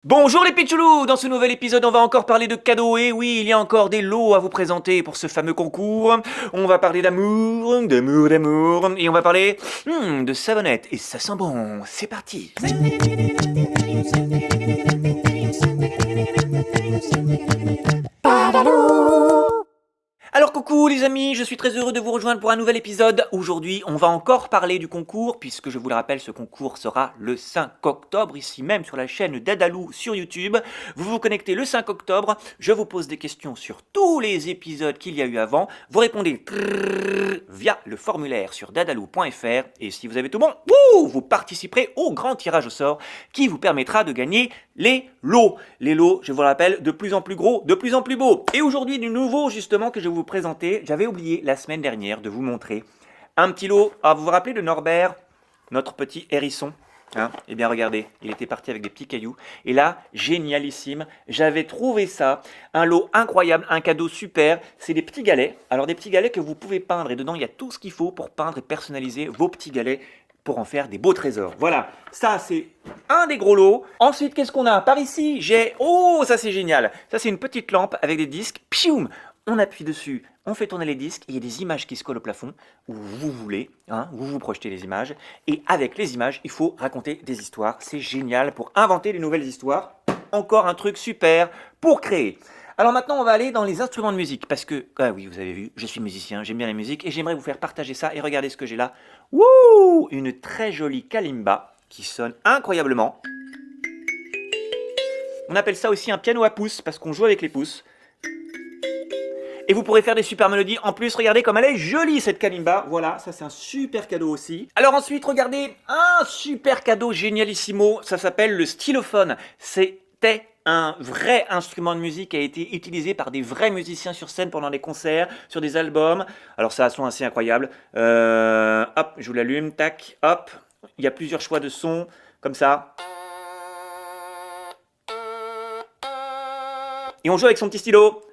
Bonjour les pitchoulous. Dans ce nouvel épisode, on va encore parler de cadeaux. Et oui, il y a encore des lots à vous présenter pour ce fameux concours. On va parler d'amour, et on va parler de savonnette. Et ça sent bon. C'est parti. Alors coucou les amis, je suis très heureux de vous rejoindre pour un nouvel épisode. Aujourd'hui, on va encore parler du concours, puisque je vous le rappelle, ce concours sera le 5 octobre, ici même sur la chaîne d'Adalou sur YouTube. Vous vous connectez le 5 octobre, je vous pose des questions sur tous les épisodes qu'il y a eu avant. Vous répondez via le formulaire sur dadalou.fr, et si vous avez tout bon, vous participerez au grand tirage au sort qui vous permettra de gagner les lots. Les lots, je vous le rappelle, de plus en plus gros, de plus en plus beaux. Et aujourd'hui, du nouveau justement que je vais vous présenter, j'avais oublié la semaine dernière de vous montrer un petit lot. Ah, vous vous rappelez de Norbert, notre petit hérisson, hein? Eh bien regardez, il était parti avec des petits cailloux. Et là, génialissime, j'avais trouvé ça, un lot incroyable, un cadeau super. C'est des petits galets. Alors des petits galets que vous pouvez peindre. Et dedans, il y a tout ce qu'il faut pour peindre et personnaliser vos petits galets, pour en faire des beaux trésors. Voilà, ça c'est un des gros lots. Ensuite, qu'est-ce qu'on a? Par ici, j'ai... Oh, ça c'est génial. Ça c'est une petite lampe avec des disques. Pioum! On appuie dessus, on fait tourner les disques, et il y a des images qui se collent au plafond, où vous voulez, hein, vous projetez les images, et avec les images, il faut raconter des histoires. C'est génial pour inventer des nouvelles histoires. Encore un truc super pour créer. Alors maintenant, on va aller dans les instruments de musique, parce que, ah oui, vous avez vu, je suis musicien, j'aime bien la musique, et j'aimerais vous faire partager ça, et regardez ce que j'ai là. Wouh! Une très jolie kalimba, qui sonne incroyablement. On appelle ça aussi un piano à pouces, parce qu'on joue avec les pouces. Et vous pourrez faire des super mélodies. En plus, regardez comme elle est jolie cette kalimba. Voilà, ça c'est un super cadeau aussi. Alors ensuite, regardez, un super cadeau génialissimo. Ça s'appelle le stylophone. C'était un vrai instrument de musique qui a été utilisé par des vrais musiciens sur scène pendant des concerts, sur des albums. Alors ça a un son assez incroyable. Hop, je vous l'allume, tac, hop. Il y a plusieurs choix de sons, comme ça. Et on joue avec son petit stylo.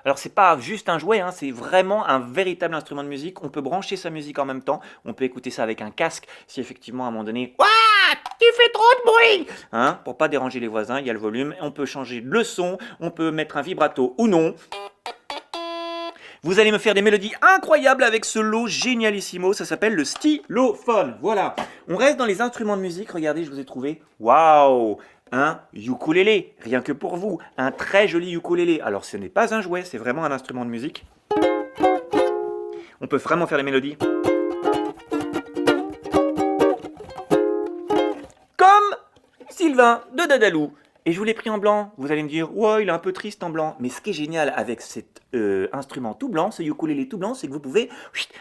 Alors c'est pas juste un jouet, hein, c'est vraiment un véritable instrument de musique. On peut brancher sa musique en même temps, on peut écouter ça avec un casque si effectivement à un moment donné, ouah, tu fais trop de bruit, hein, pour pas déranger les voisins, il y a le volume, on peut changer le son, on peut mettre un vibrato ou non. Vous allez me faire des mélodies incroyables avec ce lot génialissimo, ça s'appelle le stylophone. Voilà, on reste dans les instruments de musique, regardez, je vous ai trouvé, waouh, un ukulélé, rien que pour vous, un très joli ukulélé. Alors ce n'est pas un jouet, c'est vraiment un instrument de musique. On peut vraiment faire des mélodies. Comme Sylvain de Dadalou. Et je vous l'ai pris en blanc. Vous allez me dire, ouais, il est un peu triste en blanc. Mais ce qui est génial avec cet instrument tout blanc, ce ukulélé tout blanc, c'est que vous pouvez,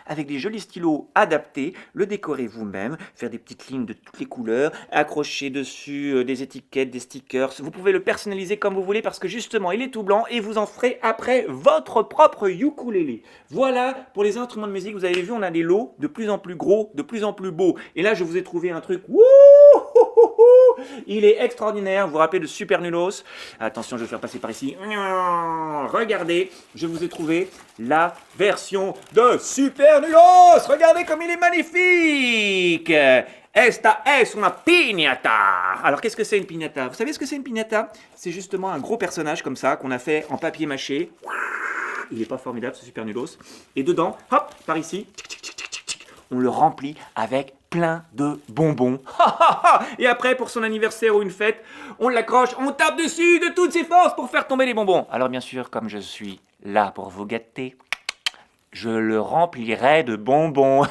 avec des jolis stylos adaptés, le décorer vous-même, faire des petites lignes de toutes les couleurs, accrocher dessus des étiquettes, des stickers. Vous pouvez le personnaliser comme vous voulez parce que justement, il est tout blanc et vous en ferez après votre propre ukulélé. Voilà pour les instruments de musique. Vous avez vu, on a des lots de plus en plus gros, de plus en plus beaux. Et là, je vous ai trouvé un truc. Wouh! Il est extraordinaire, vous vous rappelez de Super Nulos? Attention, je vais faire passer par ici. Regardez, je vous ai trouvé la version de Super Nulos. Regardez comme il est magnifique. Esta es una piñata. Alors qu'est-ce que c'est une piñata? Vous savez ce que c'est une piñata? C'est justement un gros personnage comme ça qu'on a fait en papier mâché. Il n'est pas formidable ce Super Nulos. Et dedans, hop, par ici, on le remplit avec plein de bonbons. Et après, pour son anniversaire ou une fête, on l'accroche, on tape dessus de toutes ses forces pour faire tomber les bonbons. Alors bien sûr, comme je suis là pour vous gâter, je le remplirai de bonbons.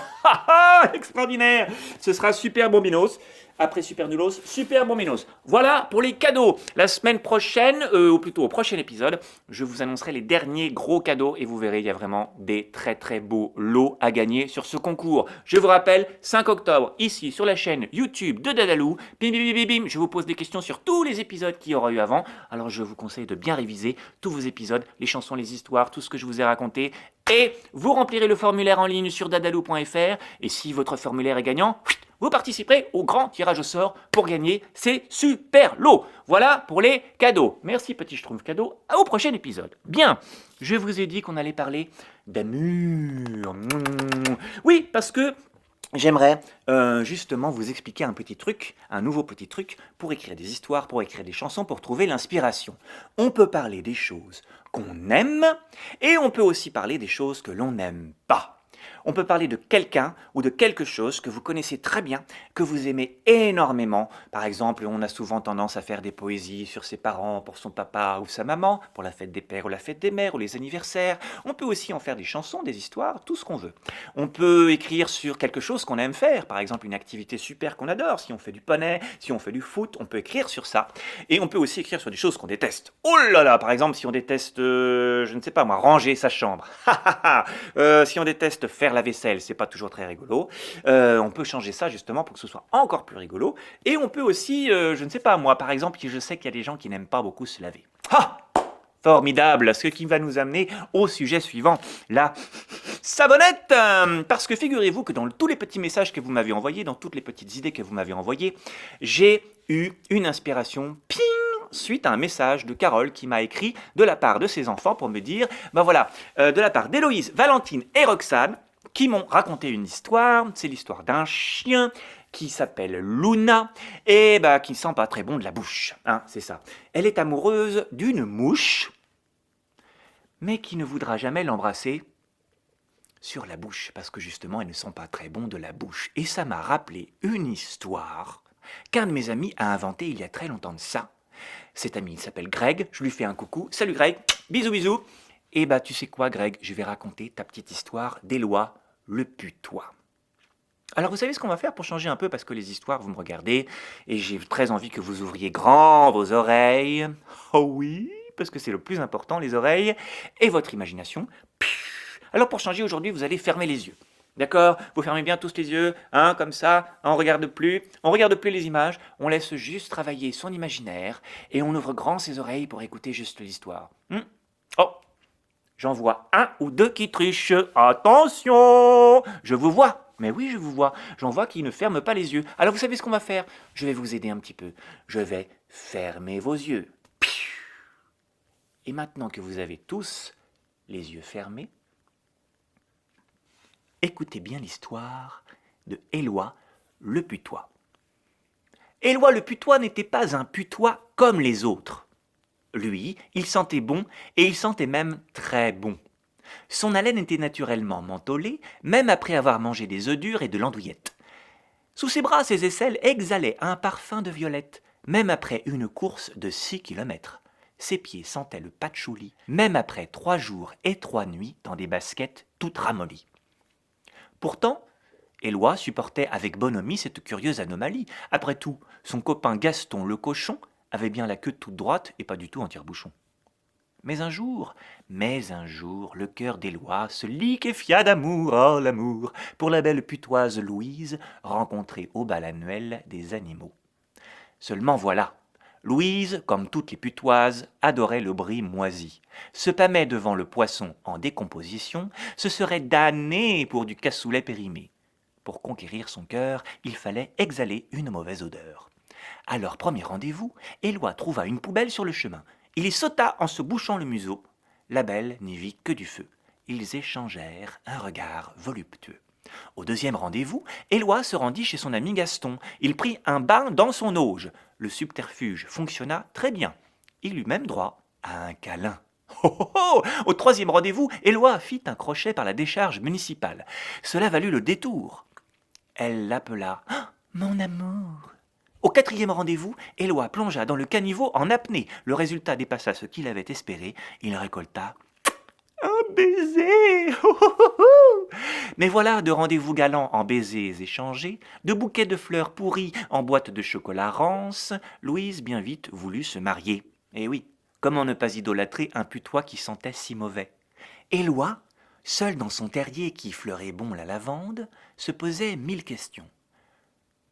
Extraordinaire. Ce sera super bombinos. Après Super Nulos, Super Bombinos. Voilà pour les cadeaux. La semaine prochaine, ou plutôt au prochain épisode, je vous annoncerai les derniers gros cadeaux et vous verrez, il y a vraiment des très très beaux lots à gagner sur ce concours. Je vous rappelle, 5 octobre, ici sur la chaîne YouTube de Dadalou. Bim bim bim bim, je vous pose des questions sur tous les épisodes qu'il y aura eu avant. Alors je vous conseille de bien réviser tous vos épisodes, les chansons, les histoires, tout ce que je vous ai raconté. Et vous remplirez le formulaire en ligne sur dadalou.fr. Et si votre formulaire est gagnant, vous participerez au grand tirage au sort pour gagner ces super lots. Voilà pour les cadeaux. Merci petit Schtroumpf cadeau. Au prochain épisode. Bien, je vous ai dit qu'on allait parler d'amour. Oui, parce que j'aimerais justement vous expliquer un petit truc, un nouveau petit truc pour écrire des histoires, pour écrire des chansons, pour trouver l'inspiration. On peut parler des choses qu'on aime et on peut aussi parler des choses que l'on n'aime pas. On peut parler de quelqu'un ou de quelque chose que vous connaissez très bien, que vous aimez énormément. Par exemple, on a souvent tendance à faire des poésies sur ses parents, pour son papa ou sa maman, pour la fête des pères ou la fête des mères ou les anniversaires. On peut aussi en faire des chansons, des histoires, tout ce qu'on veut. On peut écrire sur quelque chose qu'on aime faire, par exemple une activité super qu'on adore. Si on fait du poney, si on fait du foot, on peut écrire sur ça. Et on peut aussi écrire sur des choses qu'on déteste. Oh là là, par exemple, si on déteste, je ne sais pas moi, ranger sa chambre. Si on déteste faire la vaisselle, c'est pas toujours très rigolo. On peut changer ça justement pour que ce soit encore plus rigolo. Et on peut aussi, je ne sais pas moi, par exemple, je sais qu'il y a des gens qui n'aiment pas beaucoup se laver. Ah, formidable, ce qui va nous amener au sujet suivant, la savonnette. Parce que figurez-vous que dans tous les petits messages que vous m'avez envoyés, dans toutes les petites idées que vous m'avez envoyées, j'ai eu une inspiration ping suite à un message de Carole qui m'a écrit de la part de ses enfants pour me dire, ben voilà, de la part d'Héloïse, Valentine et Roxane, qui m'ont raconté une histoire. C'est l'histoire d'un chien qui s'appelle Luna et bah, qui ne sent pas très bon de la bouche. Hein, c'est ça. Elle est amoureuse d'une mouche, mais qui ne voudra jamais l'embrasser sur la bouche, parce que justement, elle ne sent pas très bon de la bouche. Et ça m'a rappelé une histoire qu'un de mes amis a inventée il y a très longtemps de ça. Cet ami, il s'appelle Greg, je lui fais un coucou. Salut Greg, bisous bisous. Et bah tu sais quoi Greg, je vais raconter ta petite histoire d'Éloi le putois. Alors vous savez ce qu'on va faire pour changer un peu, parce que les histoires, vous me regardez, et j'ai très envie que vous ouvriez grand vos oreilles. Oh oui, parce que c'est le plus important, les oreilles, et votre imagination. Alors pour changer aujourd'hui, vous allez fermer les yeux. D'accord? Vous fermez bien tous les yeux, hein, comme ça, on regarde plus les images, on laisse juste travailler son imaginaire, et on ouvre grand ses oreilles pour écouter juste l'histoire. Oh, j'en vois un ou deux qui trichent. Attention! Je vous vois. Mais oui, je vous vois. J'en vois qui ne ferment pas les yeux. Alors vous savez ce qu'on va faire? Je vais vous aider un petit peu. Je vais fermer vos yeux. Et maintenant que vous avez tous les yeux fermés, écoutez bien l'histoire de Éloi le putois. Éloi le putois n'était pas un putois comme les autres. Lui, il sentait bon, et il sentait même très bon. Son haleine était naturellement mentholée, même après avoir mangé des œufs durs et de l'andouillette. Sous ses bras, ses aisselles exhalaient un parfum de violette, même après une course de 6 kilomètres. Ses pieds sentaient le patchouli, même après 3 jours et 3 nuits dans des baskets toutes ramollies. Pourtant, Éloi supportait avec bonhomie cette curieuse anomalie. Après tout, son copain Gaston le cochon avait bien la queue toute droite et pas du tout un tire-bouchon. Mais un jour, le cœur d'Éloi se liquéfia d'amour, oh l'amour, pour la belle putoise Louise, rencontrée au bal annuel des animaux. Seulement voilà, Louise, comme toutes les putoises, adorait le brie moisi, se pâmait devant le poisson en décomposition, se serait damnée pour du cassoulet périmé. Pour conquérir son cœur, il fallait exhaler une mauvaise odeur. À leur premier rendez-vous, Éloi trouva une poubelle sur le chemin. Il y sauta en se bouchant le museau. La belle n'y vit que du feu. Ils échangèrent un regard voluptueux. Au deuxième rendez-vous, Éloi se rendit chez son ami Gaston. Il prit un bain dans son auge. Le subterfuge fonctionna très bien. Il eut même droit à un câlin. Au troisième rendez-vous, Éloi fit un crochet par la décharge municipale. Cela valut le détour. Elle l'appela « Mon amour ». Au quatrième rendez-vous, Éloi plongea dans le caniveau en apnée. Le résultat dépassa ce qu'il avait espéré. Il récolta un baiser. Mais voilà de rendez-vous galants en baisers échangés, de bouquets de fleurs pourries en boîtes de chocolat rance, Louise bien vite voulut se marier. Eh oui, comment ne pas idolâtrer un putois qui sentait si mauvais? Éloi, seul dans son terrier qui fleurait bon la lavande, se posait 1000 questions.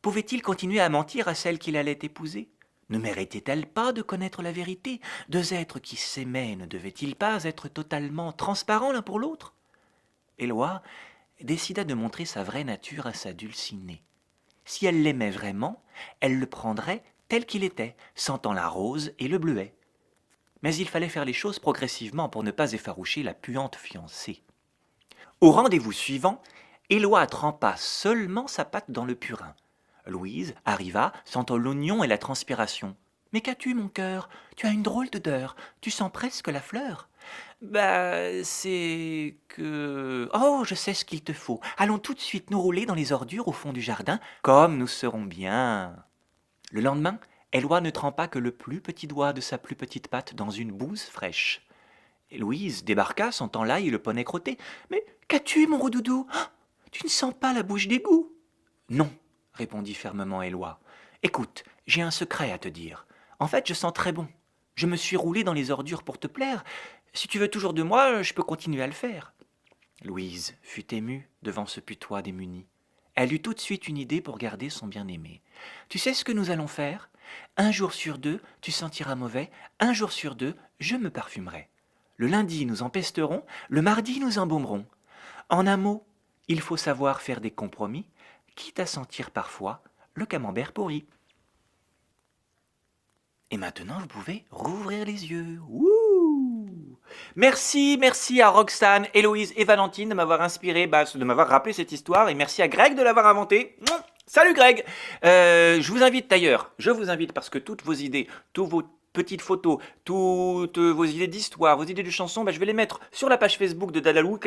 Pouvait-il continuer à mentir à celle qu'il allait épouser? Ne méritait-elle pas de connaître la vérité? Deux êtres qui s'aimaient ne devaient-ils pas être totalement transparents l'un pour l'autre? Éloi décida de montrer sa vraie nature à sa dulcinée. Si elle l'aimait vraiment, elle le prendrait tel qu'il était, sentant la rose et le bleuet. Mais il fallait faire les choses progressivement pour ne pas effaroucher la puante fiancée. Au rendez-vous suivant, Éloi trempa seulement sa patte dans le purin. Louise arriva, sentant l'oignon et la transpiration. « Mais qu'as-tu, mon cœur? Tu as une drôle d'odeur. Tu sens presque la fleur. »« Bah, c'est que... Oh, je sais ce qu'il te faut. Allons tout de suite nous rouler dans les ordures au fond du jardin, comme nous serons bien. » Le lendemain, Éloi ne trempa que le plus petit doigt de sa plus petite patte dans une bouse fraîche. Et Louise débarqua, sentant l'ail et le poney crotté. « Mais qu'as-tu, mon rodoudou? Oh, tu ne sens pas la bouche d'égout? »« Non, répondit fermement Éloi. Écoute, j'ai un secret à te dire. En fait, je sens très bon. Je me suis roulé dans les ordures pour te plaire. Si tu veux toujours de moi, je peux continuer à le faire. » Louise fut émue devant ce putois démuni. Elle eut tout de suite une idée pour garder son bien-aimé. « Tu sais ce que nous allons faire? Un jour sur deux, tu sentiras mauvais. Un jour sur deux, je me parfumerai. Le lundi, nous empesterons. Le mardi, nous embaumerons. En un mot, il faut savoir faire des compromis, quitte à sentir parfois le camembert pourri. » Et maintenant, vous pouvez rouvrir les yeux. Wouh! Merci à Roxane, Héloïse et Valentine de m'avoir inspiré, de m'avoir rappelé cette histoire. Et merci à Greg de l'avoir inventé. Salut Greg! Je vous invite parce que toutes vos idées, tous vos petites photos, toutes vos idées d'histoire, vos idées de chansons, je vais les mettre sur la page Facebook de Dadalou.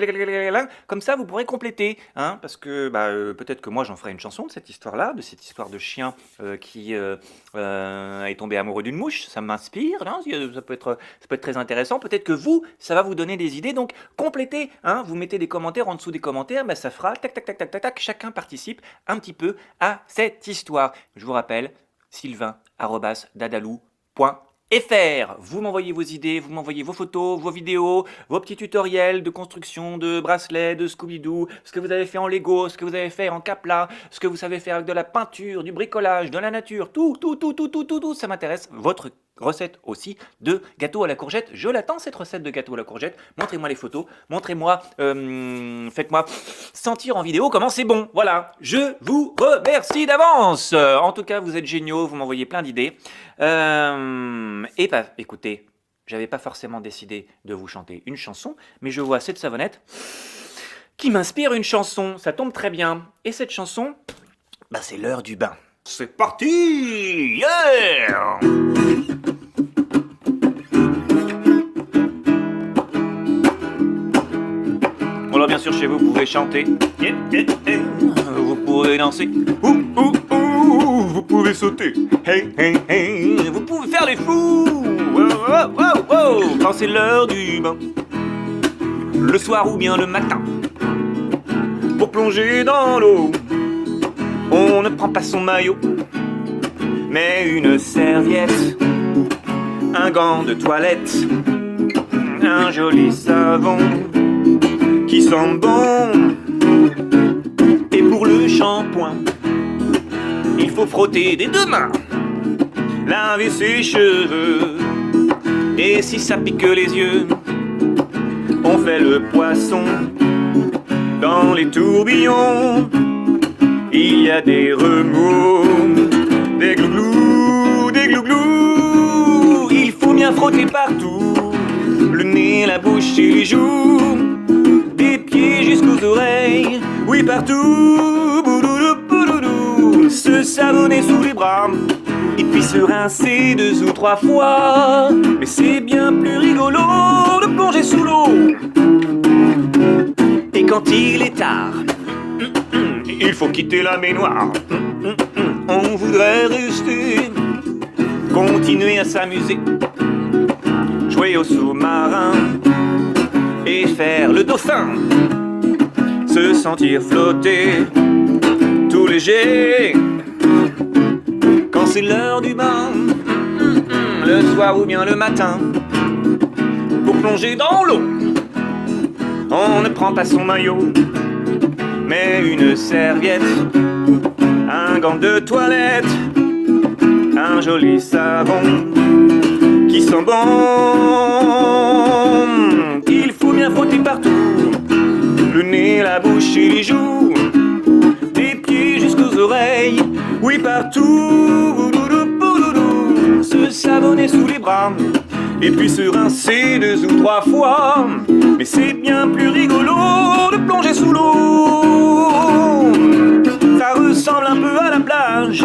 Comme ça, vous pourrez compléter. Parce que peut-être que moi, j'en ferai une chanson de cette histoire-là, de cette histoire de chien qui est tombé amoureux d'une mouche. Ça m'inspire. Ça peut être très intéressant. Peut-être que vous, ça va vous donner des idées. Donc, complétez. Vous mettez des commentaires en dessous des commentaires. Ça fera tac, tac, tac, tac, tac, tac. Chacun participe un petit peu à cette histoire. Je vous rappelle, sylvain@dadalou.fr. Vous m'envoyez vos idées, vous m'envoyez vos photos, vos vidéos, vos petits tutoriels de construction de bracelets, de Scooby-Doo, ce que vous avez fait en Lego, ce que vous avez fait en Capla, ce que vous savez faire avec de la peinture, du bricolage, de la nature, tout, ça m'intéresse. Votre recette aussi de gâteau à la courgette. Je l'attends, cette recette de gâteau à la courgette. Montrez-moi les photos, montrez-moi, faites-moi sentir en vidéo comment c'est bon. Voilà, je vous remercie d'avance. En tout cas, vous êtes géniaux, vous m'envoyez plein d'idées. Écoutez, j'avais pas forcément décidé de vous chanter une chanson, mais je vois cette savonnette qui m'inspire une chanson. Ça tombe très bien. Et cette chanson, c'est l'heure du bain. C'est parti! Yeah! Alors bien sûr, chez vous, vous pouvez chanter. Vous pouvez danser. Vous pouvez sauter. Vous pouvez faire les fous. Quand c'est l'heure du bain, le soir ou bien le matin, pour plonger dans l'eau, on ne prend pas son maillot, mais une serviette, un gant de toilette, un joli savon qui sent bon. Et pour le shampoing, il faut frotter des deux mains, laver ses cheveux. Et si ça pique les yeux, on fait le poisson dans les tourbillons. Il y a des remous, des glouglous, des glouglous. Il faut bien frotter partout, le nez, la bouche et les joues, des pieds jusqu'aux oreilles, oui partout. Boudoudou, boudoudou. Se savonner sous les bras, et puis se rincer 2 ou 3 fois. Mais c'est bien plus rigolo de plonger sous l'eau. Et quand il est tard, il faut quitter la baignoire. On voudrait rester, continuer à s'amuser, jouer au sous-marin et faire le dauphin, se sentir flotter, tout léger. Quand c'est l'heure du bain, le soir ou bien le matin, pour plonger dans l'eau, on ne prend pas son maillot, mais une serviette, un gant de toilette, un joli savon qui sent bon. Il faut bien frotter partout, le nez, la bouche et les joues, des pieds jusqu'aux oreilles, oui partout. Boudoudou, boudoudou. Se savonner sous les bras, et puis se rincer 2 ou 3 fois. Mais c'est bien plus rigolo de plonger sous l'eau. ressemble un peu à la plage,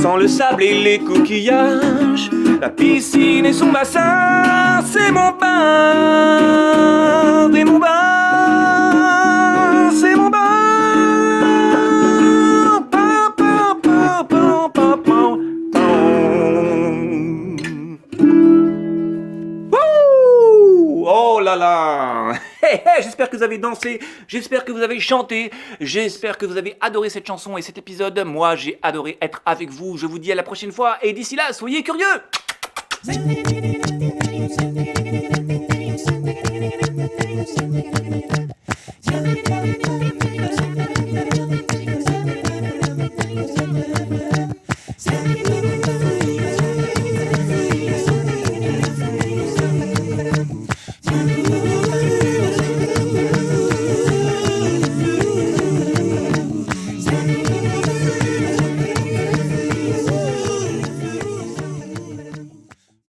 sans le sable et les coquillages. La piscine et son bassin, c'est mon bain, c'est mon bain, c'est mon bain. Oh là là. Hey, hey, j'espère que vous avez dansé, j'espère que vous avez chanté, j'espère que vous avez adoré cette chanson et cet épisode. Moi, j'ai adoré être avec vous. Je vous dis à la prochaine fois et d'ici là, soyez curieux. Sing